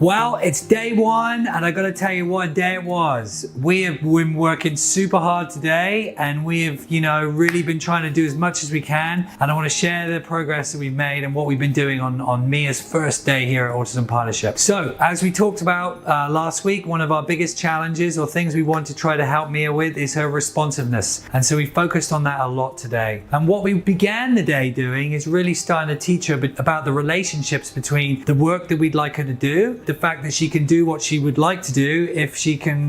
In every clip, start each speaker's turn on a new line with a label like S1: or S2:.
S1: Well, it's day one, and I gotta tell you what day it was. We have been working super hard today, and we have, really been trying to do as much as we can. And I want to share the progress that we've made and what we've been doing on Mia's first day here at Autism Partnership. So, as we talked about last week, one of our biggest challenges or things we want to try to help Mia with is her responsiveness. And so we focused on that a lot today. And what we began the day doing is really starting to teach her about the relationships between the work that we'd like her to do, the fact that she can do what she would like to do if she can,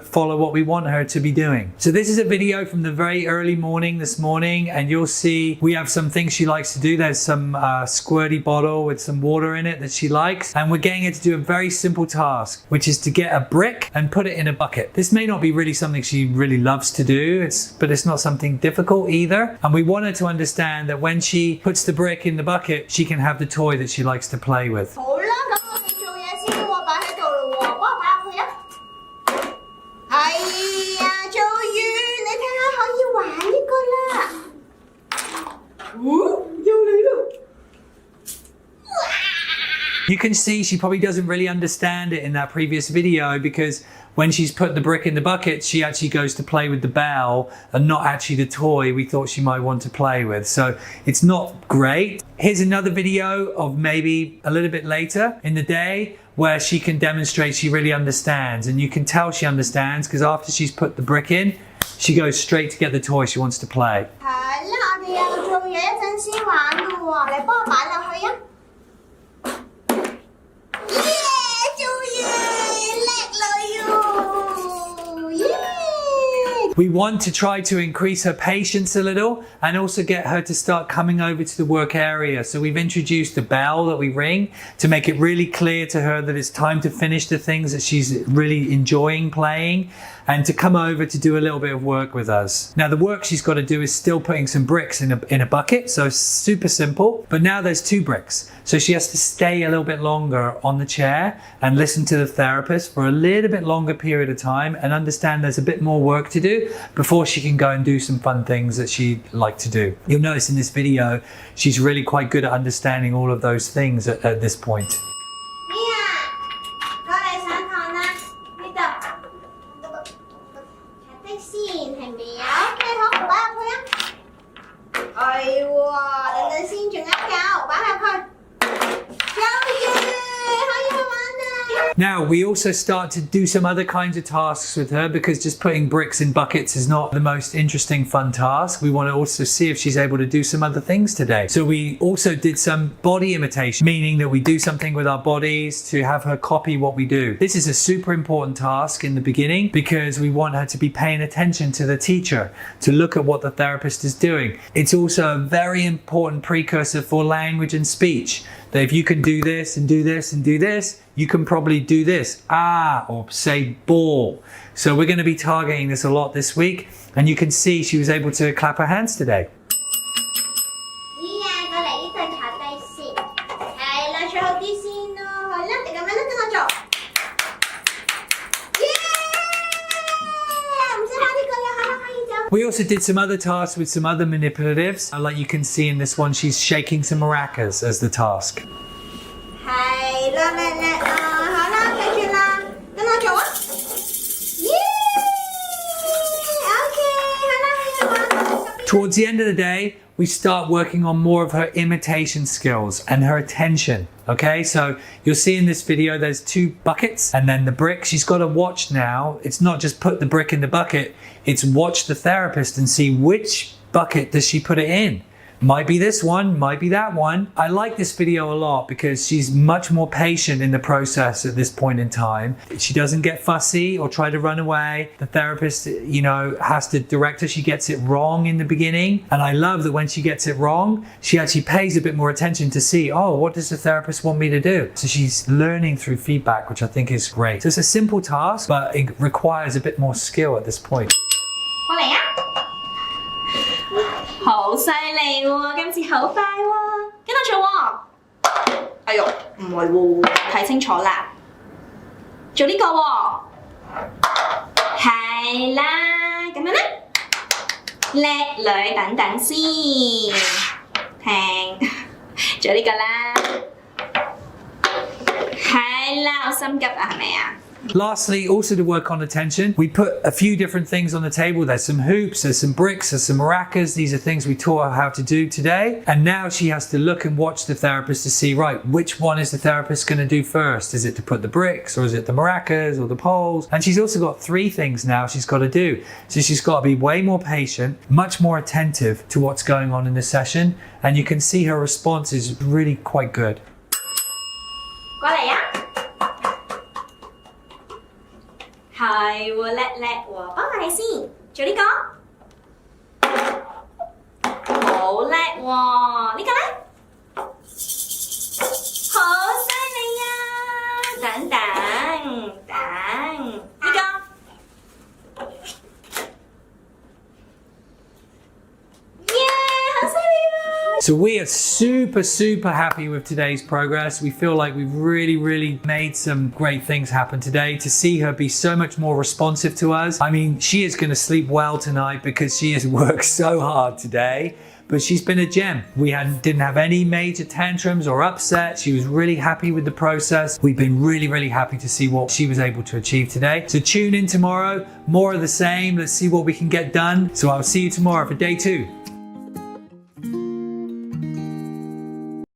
S1: follow what we want her to be doing. So this is a video from the very early morning this morning, and you'll see we have some things she likes to do. There's some squirty bottle with some water in it that she likes, and we're getting her to do a very simple task, which is to get a brick and put it in a bucket. This may not be really something she really loves to do, but it's not something difficult either. And we want her to understand that when she puts the brick in the bucket, she can have the toy that she likes to play with. You can see she probably doesn't really understand it in that previous video, because when she's put the brick in the bucket, she actually goes to play with the bell and not actually the toy we thought she might want to play with. So it's not great. Here's another video of maybe a little bit later in the day where she can demonstrate she really understands. And you can tell she understands because after she's put the brick in, she goes straight to get the toy she wants to play. We want to try to increase her patience a little and also get her to start coming over to the work area. So we've introduced a bell that we ring to make it really clear to her that it's time to finish the things that she's really enjoying playing and to come over to do a little bit of work with us. Now the work she's got to do is still putting some bricks in a bucket, so super simple, but now there's 2 bricks. So she has to stay a little bit longer on the chair and listen to the therapist for a little bit longer period of time and understand there's a bit more work to do before she can go and do some fun things that she'd like to do. You'll notice in this video, she's really quite good at understanding all of those things at this point. Now we also start to do some other kinds of tasks with her, because just putting bricks in buckets is not the most interesting fun task. We want to also see if she's able to do some other things today. So we also did some body imitation, meaning that we do something with our bodies to have her copy what we do. This is a super important task in the beginning because we want her to be paying attention to the teacher, to look at what the therapist is doing. It's also a very important precursor for language and speech. That if you can do this and do this and do this, you can probably do this, or say ball. So we're going to be targeting this a lot this week, and you can see she was able to clap her hands today. We also did some other tasks with some other manipulatives. Like you can see in this one, she's shaking some maracas as the task. Towards the end of the day, we start working on more of her imitation skills and her attention. Okay, so you'll see in this video there's 2 buckets and then the brick. She's got to watch now. It's not just put the brick in the bucket, it's watch the therapist and see which bucket does she put it in. Might be this one, might be that one. I like this video a lot because she's much more patient in the process at this point in time. She doesn't get fussy or try to run away. The therapist, has to direct her. She gets it wrong in the beginning. And I love that when she gets it wrong, she actually pays a bit more attention to see, what does the therapist want me to do? So she's learning through feedback, which I think is great. So it's a simple task, but it requires a bit more skill at this point.
S2: 好犀利喎，今次好快喎，跟我做喎。哎呦，唔係喎，睇清楚啦，做呢個喎，係啦，咁樣咧，叻女等等先，停，做呢個啦。係啦，我心急啊，係咪啊？
S1: Lastly, also to work on attention, we put a few different things on the table. There's some hoops, there's some bricks, there's some maracas. These are things we taught her how to do today. And now she has to look and watch the therapist to see, right, which one is the therapist going to do first? Is it to put the bricks, or is it the maracas or the poles? And she's also got 3 things now she's got to do. So she's got to be way more patient, much more attentive to what's going on in the session. And you can see her response is really quite good.
S2: 過嚟啊！ 係喎，叻叻喎，幫下你先，做呢個，好叻喎，呢個咧，好犀利啊！等等，呢個，耶，好犀利啊！
S1: So we are super happy with today's progress. We feel like we've really made some great things happen today. To see her be so much more responsive to us. I mean, she is going to sleep well tonight because she has worked so hard today. But she's been a gem. We didn't have any major tantrums or upsets. She was really happy with the process. We've been really happy to see what she was able to achieve today. So tune in tomorrow, more of the same. Let's see what we can get done. So I'll see you tomorrow for day 2.